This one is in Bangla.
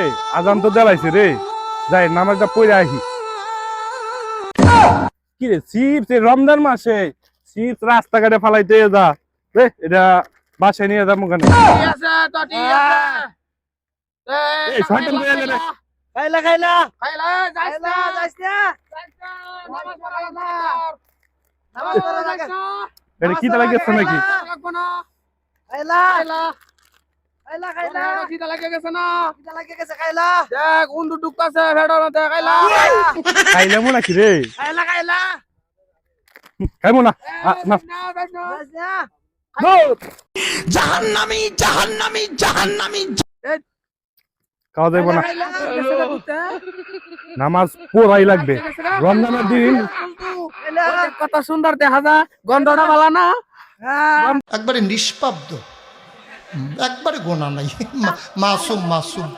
এই আজান তো দেলাইছে রে, যাই নামাজটা পড়ে আসি। কি রে চিপস, রমজান মাসে চিপস রাস্তাঘাটে ফালাইতে যা রে, এটা বাসায় নিয়ে যাবো কেন? এই শয়তান কই এলে রে? এটা কি তালা গেছে নাকি? খাইলামো নাকি রে? খাইবো না না। জাহান্নামী জাহান্নামী জাহান্নামী। খাওয়া যাইবো না, নামাজ পড়াই লাগবে রমজানের দিন। কত সুন্দর দেখা যায়, গন্ধটা ভালো না? একবারে নিষ্পাব্দ, একবারে গোনা নাই, মাসুম মাসুম।